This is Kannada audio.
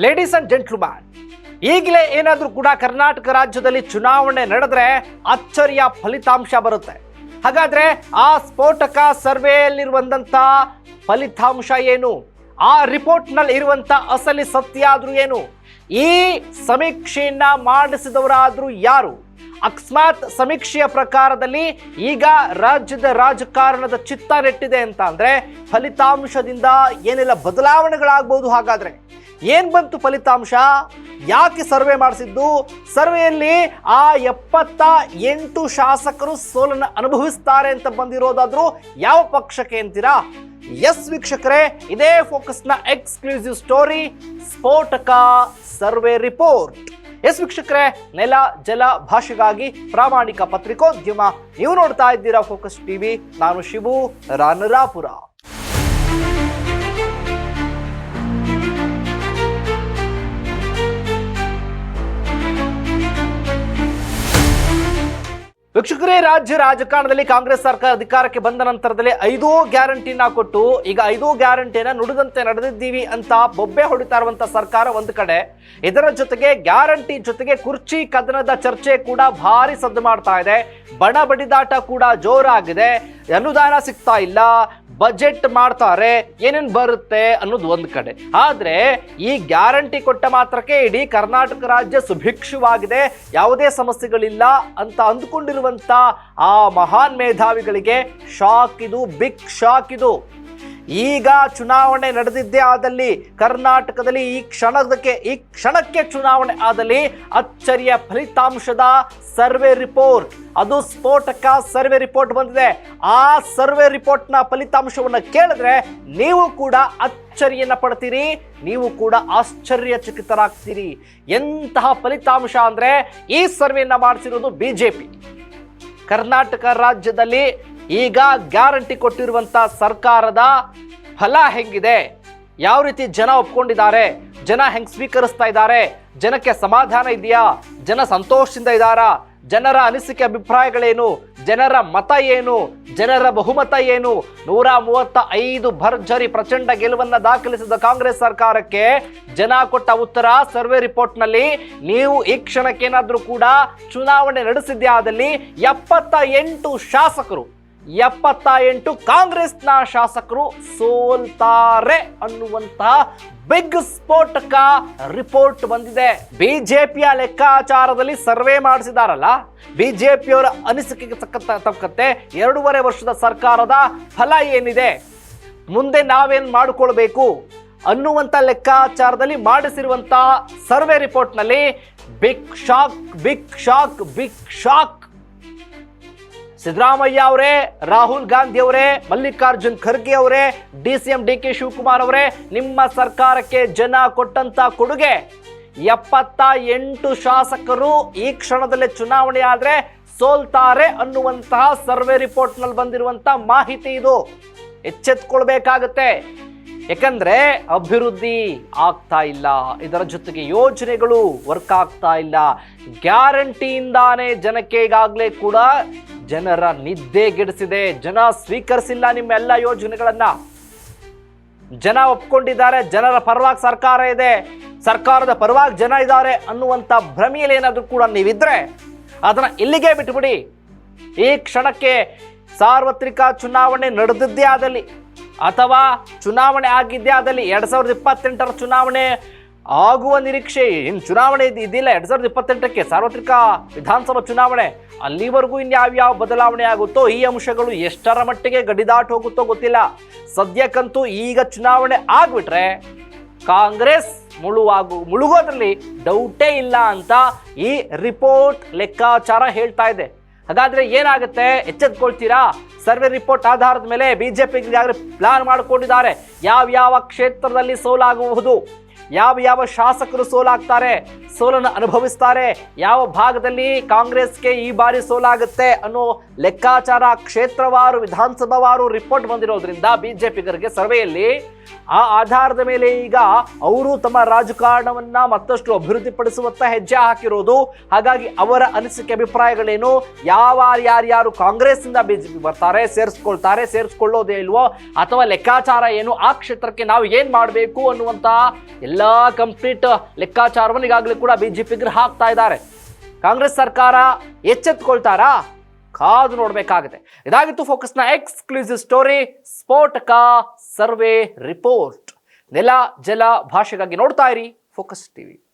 ಲೇಡೀಸ್ ಅಂಡ್ ಜೆಂಟ್ಲ್ಮ್ಯಾನ್, ಈಗಲೇ ಏನಾದರೂ ಕೂಡ ಕರ್ನಾಟಕ ರಾಜ್ಯದಲ್ಲಿ ಚುನಾವಣೆ ನಡೆದ್ರೆ ಅಚ್ಚರಿಯ ಫಲಿತಾಂಶ ಬರುತ್ತೆ. ಹಾಗಾದ್ರೆ ಆ ಸ್ಫೋಟಕ ಸರ್ವೆಯಲ್ಲಿರುವಂತ ಫಲಿತಾಂಶ ಏನು? ಆ ರಿಪೋರ್ಟ್ನಲ್ಲಿ ಇರುವಂತ ಅಸಲಿ ಸತ್ಯ ಆದ್ರೂ ಏನು? ಈ ಸಮೀಕ್ಷೆಯನ್ನ ಮಾಡಿಸಿದವರಾದ್ರೂ ಯಾರು? ಅಕಸ್ಮಾತ್ ಸಮೀಕ್ಷೆಯ ಪ್ರಕಾರದಲ್ಲಿ ಈಗ ರಾಜ್ಯದ ರಾಜಕಾರಣದ ಚಿತ್ತ ನೆಟ್ಟಿದೆ ಅಂತ ಅಂದ್ರೆ ಫಲಿತಾಂಶದಿಂದ ಏನೆಲ್ಲ ಬದಲಾವಣೆಗಳಾಗಬಹುದು. ಹಾಗಾದ್ರೆ ಏನ್ ಬಂತು ಫಲಿತಾಂಶ? ಯಾಕೆ ಸರ್ವೆ ಮಾಡಿಸಿದ್ದು? ಸರ್ವೆಯಲ್ಲಿ ಆ 78 ಶಾಸಕರು ಸೋಲನ್ನು ಅನುಭವಿಸ್ತಾರೆ ಅಂತ ಬಂದಿರೋದಾದ್ರೂ ಯಾವ ಪಕ್ಷಕ್ಕೆ ಅಂತೀರಾ? ಎಸ್ ವೀಕ್ಷಕರೇ, ಇದೇ ಫೋಕಸ್ನ ಎಕ್ಸ್ಕ್ಲೂಸಿವ್ ಸ್ಟೋರಿ, ಸ್ಫೋಟಕ ಸರ್ವೆ ರಿಪೋರ್ಟ್. ಎಸ್ ವೀಕ್ಷಕರೇ, ನೆಲ ಜಲ ಭಾಷೆಗಾಗಿ ಪ್ರಾಮಾಣಿಕ ಪತ್ರಿಕೋದ್ಯಮ. ನೀವು ನೋಡ್ತಾ ಇದ್ದೀರಾ ಫೋಕಸ್ ಟಿವಿ. ನಾನು ಶಿವು ರಾನರಾಪುರ. ವೀಕ್ಷಕರೇ, ರಾಜ್ಯ ರಾಜಕಾರಣದಲ್ಲಿ ಕಾಂಗ್ರೆಸ್ ಸರ್ಕಾರ ಅಧಿಕಾರಕ್ಕೆ ಬಂದ ನಂತರದಲ್ಲಿ 5 ಗ್ಯಾರಂಟಿನ ಕೊಟ್ಟು ಈಗ 5 ಗ್ಯಾರಂಟಿನ ನುಡಿದಂತೆ ನಡೆದಿದ್ದೀವಿ ಅಂತ ಬೊಬ್ಬೆ ಹೊಡಿತಾ ಇರುವಂತ ಸರ್ಕಾರ ಒಂದು ಕಡೆ, ಇದರ ಜೊತೆಗೆ ಗ್ಯಾರಂಟಿ ಜೊತೆಗೆ ಕುರ್ಚಿ ಕದನದ ಚರ್ಚೆ ಕೂಡ ಭಾರಿ ಸದ್ದು ಮಾಡ್ತಾ ಇದೆ. ಬಣ ಬಡಿದಾಟ ಕೂಡ ಜೋರಾಗಿದೆ. ಅನುದಾನ ಸಿಗ್ತಾ ಇಲ್ಲ, ಬಜೆಟ್ ಮಾಡ್ತಾರೆ, ಏನೇನು ಬರುತ್ತೆ ಅನ್ನೋದು ಒಂದು ಕಡೆ. ಆದ್ರೆ ಈ ಗ್ಯಾರಂಟಿ ಕೊಟ್ಟ ಮಾತ್ರಕ್ಕೆ ಇಡೀ ಕರ್ನಾಟಕ ರಾಜ್ಯ ಸುಭಿಕ್ಷವಾಗಿದೆ, ಯಾವುದೇ ಸಮಸ್ಯೆಗಳಿಲ್ಲ ಅಂತ ಅಂದುಕೊಂಡಿರುವಂತ ಆ ಮಹಾನ್ ಮೇಧಾವಿಗಳಿಗೆ ಶಾಕ್ ಇದು, ಬಿಗ್ ಶಾಕ್ ಇದು. ಈಗ ಚುನಾವಣೆ ನಡೆದಿದ್ದೇ ಆದಲ್ಲಿ ಕರ್ನಾಟಕದಲ್ಲಿ ಈ ಕ್ಷಣಕ್ಕೆ ಚುನಾವಣೆ ಆದಲ್ಲಿ ಅಚ್ಚರಿಯ ಫಲಿತಾಂಶದ ಸರ್ವೆ ರಿಪೋರ್ಟ್, ಅದು ಸ್ಫೋಟಕ ಸರ್ವೆ ರಿಪೋರ್ಟ್ ಬಂದಿದೆ. ಆ ಸರ್ವೆ ರಿಪೋರ್ಟ್ನ ಫಲಿತಾಂಶವನ್ನು ಕೇಳಿದ್ರೆ ನೀವು ಕೂಡ ಅಚ್ಚರಿಯನ್ನ ಪಡ್ತೀರಿ, ನೀವು ಕೂಡ ಆಶ್ಚರ್ಯಚಕಿತರಾಗ್ತೀರಿ. ಎಂತಹ ಫಲಿತಾಂಶ ಅಂದ್ರೆ, ಈ ಸರ್ವೆಯನ್ನ ಮಾಡಿಸಿರೋದು ಬಿಜೆಪಿ. ಕರ್ನಾಟಕ ರಾಜ್ಯದಲ್ಲಿ ಈಗ ಗ್ಯಾರಂಟಿ ಕೊಟ್ಟಿರುವಂತ ಸರ್ಕಾರದ ಫಲ ಹೆಂಗಿದೆ, ಯಾವ ರೀತಿ ಜನ ಒಪ್ಕೊಂಡಿದ್ದಾರೆ, ಜನ ಹೆಂಗ್ ಸ್ವೀಕರಿಸ್ತಾ ಇದ್ದಾರೆ, ಜನಕ್ಕೆ ಸಮಾಧಾನ ಇದೆಯಾ, ಜನ ಸಂತೋಷದಿಂದ ಇದ್ದಾರಾ, ಜನರ ಅನಿಸಿಕೆ ಅಭಿಪ್ರಾಯಗಳೇನು, ಜನರ ಮತ ಏನು, ಜನರ ಬಹುಮತ ಏನು? 135 ಭರ್ಜರಿ ಪ್ರಚಂಡ ಗೆಲುವನ್ನ ದಾಖಲಿಸಿದ ಕಾಂಗ್ರೆಸ್ ಸರ್ಕಾರಕ್ಕೆ ಜನ ಕೊಟ್ಟ ಉತ್ತರ ಸರ್ವೆ ರಿಪೋರ್ಟ್ನಲ್ಲಿ, ನೀವು ಈ ಕ್ಷಣಕ್ಕೇನಾದ್ರೂ ಕೂಡ ಚುನಾವಣೆ ನಡೆಸಿದ್ದೇ ಆದಲ್ಲಿ 78 ಶಾಸಕರು, 78 ಕಾಂಗ್ರೆಸ್ನ ಶಾಸಕರು ಸೋಲ್ತಾರೆ ಅನ್ನುವಂತಹ ಬಿಗ್ ಸ್ಫೋಟಕ ರಿಪೋರ್ಟ್ ಬಂದಿದೆ. ಬಿಜೆಪಿಯ ಲೆಕ್ಕಾಚಾರದಲ್ಲಿ ಸರ್ವೆ ಮಾಡಿಸಿದಾರಲ್ಲ, ಬಿಜೆಪಿಯವರ ಅನಿಸಿಕೆಗೆ ತಕ್ಕಂತೆ 2.5 ವರ್ಷದ ಸರ್ಕಾರದ ಫಲ ಏನಿದೆ, ಮುಂದೆ ನಾವೇನ್ ಮಾಡಿಕೊಳ್ಬೇಕು ಅನ್ನುವಂತ ಲೆಕ್ಕಾಚಾರದಲ್ಲಿ ಮಾಡಿಸಿರುವಂತ ಸರ್ವೆ ರಿಪೋರ್ಟ್ನಲ್ಲಿ big shock, big shock, big shock. Siddaramaiah ಅವರೇ, ರಾಹುಲ್ ಗಾಂಧಿ ಅವರೇ, ಮಲ್ಲಿಕಾರ್ಜುನ್ ಖರ್ಗೆ ಅವರೇ, DCM DK ಶಿವಕುಮಾರ್ ಅವರೇ, ನಿಮ್ಮ ಸರ್ಕಾರಕ್ಕೆ ಜನ ಕೊಟ್ಟಂತ ಕೊಡುಗೆ 78 ಶಾಸಕರು ಈ ಕ್ಷಣದಲ್ಲೇ ಚುನಾವಣೆ ಆದ್ರೆ ಸೋಲ್ತಾರೆ ಅನ್ನುವಂತಹ ಸರ್ವೆ ರಿಪೋರ್ಟ್ ನಲ್ಲಿ ಬಂದಿರುವಂತ ಮಾಹಿತಿ ಇದು. ಎಚ್ಚೆತ್ಕೊಳ್ಬೇಕಾಗತ್ತೆ. ಯಾಕಂದ್ರೆ ಅಭಿವೃದ್ಧಿ ಆಗ್ತಾ ಇಲ್ಲ, ಇದರ ಜೊತೆಗೆ ಯೋಜನೆಗಳು ವರ್ಕ್ ಆಗ್ತಾ ಇಲ್ಲ. ಗ್ಯಾರಂಟಿಯಿಂದಾನೇ ಜನಕ್ಕೆ ಈಗಾಗಲೇ ಕೂಡ ಜನರ ನಿದ್ದೆಗೆಡಿಸಿದೆ. ಜನ ಸ್ವೀಕರಿಸಿಲ್ಲ ನಿಮ್ಮ ಎಲ್ಲ ಯೋಜನೆಗಳನ್ನ. ಜನ ಒಪ್ಕೊಂಡಿದ್ದಾರೆ, ಜನರ ಪರವಾಗಿ ಸರ್ಕಾರ ಇದೆ, ಸರ್ಕಾರದ ಪರವಾಗಿ ಜನ ಇದ್ದಾರೆ ಅನ್ನುವಂಥ ಭ್ರಮೆಯಲ್ಲಿ ಏನಾದರೂ ಕೂಡ ನೀವಿದ್ರೆ ಅದನ್ನ ಇಲ್ಲಿಗೆ ಬಿಟ್ಬಿಡಿ. ಈ ಕ್ಷಣಕ್ಕೆ ಸಾರ್ವತ್ರಿಕ ಚುನಾವಣೆ ನಡೆದಿದ್ದೇ ಆದಲ್ಲಿ ಅಥವಾ ಚುನಾವಣೆ ಆಗಿದ್ದೇ ಆದಲ್ಲಿ 2028ರ ಚುನಾವಣೆ ಆಗುವ ನಿರೀಕ್ಷೆ, ಇನ್ನು ಚುನಾವಣೆ ಇದಿಲ್ಲ 2028ಕ್ಕೆ ಸಾರ್ವತ್ರಿಕ ವಿಧಾನಸಭಾ ಚುನಾವಣೆ, ಅಲ್ಲಿವರೆಗೂ ಇನ್ಯಾವ್ಯಾವ ಬದಲಾವಣೆ ಆಗುತ್ತೋ, ಈ ಅಂಶಗಳು ಎಷ್ಟರ ಮಟ್ಟಿಗೆ ಗಡಿದಾಟ ಹೋಗುತ್ತೋ ಗೊತ್ತಿಲ್ಲ. ಸದ್ಯಕ್ಕಂತೂ ಈಗ ಚುನಾವಣೆ ಆಗ್ಬಿಟ್ರೆ ಕಾಂಗ್ರೆಸ್ ಮುಳುಗೋದ್ರಲ್ಲಿ ಡೌಟೇ ಇಲ್ಲ ಅಂತ ಈ ರಿಪೋರ್ಟ್ ಲೆಕ್ಕಾಚಾರ ಹೇಳ್ತಾ ಇದೆ. ಹಾಗಾದ್ರೆ ಏನಾಗುತ್ತೆ? ಎಚ್ಚೆತ್ಕೊಳ್ತೀರಾ? ಸರ್ವೆ ರಿಪೋರ್ಟ್ ಆಧಾರದ ಮೇಲೆ ಬಿಜೆಪಿ ಪ್ಲಾನ್ ಮಾಡಿಕೊಂಡಿದ್ದಾರೆ. ಯಾವ ಕ್ಷೇತ್ರದಲ್ಲಿ ಸೋಲಾಗಬಹುದು, ಯಾವ ಶಾಸಕರು ಸೋಲಾಗ್ತಾರೆ, ಸೋಲನ್ನು ಅನುಭವಿಸ್ತಾರೆ. ಯಾವ ಭಾಗದಲ್ಲಿ ಕಾಂಗ್ರೆಸ್ಗೆ ಈ ಬಾರಿ ಸೋಲಾಗುತ್ತೆ ಅನ್ನೋ ಲೆಕ್ಕಾಚಾರ ಕ್ಷೇತ್ರವಾರು ವಿಧಾನಸಭಾವಾರು ರಿಪೋರ್ಟ್ ಬಂದಿರೋದ್ರಿಂದ ಬಿಜೆಪಿಗರಿಗೆ ಸರ್ವೆಯಲ್ಲಿ ಆ ಆಧಾರದ ಮೇಲೆ ಈಗ ಅವರು ತಮ್ಮ ರಾಜಕಾರಣವನ್ನ ಮತ್ತಷ್ಟು ಅಭಿವೃದ್ಧಿಪಡಿಸುವತ್ತ ಹೆಜ್ಜೆ ಹಾಕಿರೋದು. ಹಾಗಾಗಿ ಅವರ ಅನಿಸಿಕೆ ಅಭಿಪ್ರಾಯಗಳೇನು, ಯಾರ್ಯಾರು ಕಾಂಗ್ರೆಸ್ನಿಂದ ಬಿಜೆಪಿ ಬರ್ತಾರೆ, ಸೇರಿಸ್ಕೊಳ್ಳೋದೇ ಇಲ್ವೋ, ಅಥವಾ ಲೆಕ್ಕಾಚಾರ ಏನು, ಆ ಕ್ಷೇತ್ರಕ್ಕೆ ನಾವು ಏನ್ ಮಾಡಬೇಕು ಅನ್ನುವಂತ ಎಲ್ಲಾ ಕಂಪ್ಲೀಟ್ ಲೆಕ್ಕಾಚಾರವನ್ನು ಈಗಾಗಲೇ ಕೂಡ ಬಿಜೆಪಿಗರು ಹಾಕ್ತಾ ಇದ್ದಾರೆ. ಕಾಂಗ್ರೆಸ್ ಸರ್ಕಾರ ಎಚ್ಚೆತ್ಕೊಳ್ತಾರಾ? ಕಾದು ನೋಡಬೇಕಾಗಿದೆ. ಇದಾಗಿತ್ತು ಫೋಕಸ್ನ ಎಕ್ಸ್ಕ್ಲೂಸಿವ್ ಸ್ಟೋರಿ, ಸ್ಫೋಟಕ ಸರ್ವೆ ರಿಪೋರ್ಟ್. ನೆಲ ಜಲ ಭಾಷೆಗಾಗಿ ನೋಡ್ತಾ ಇರಿ ಫೋಕಸ್ ಟಿವಿ.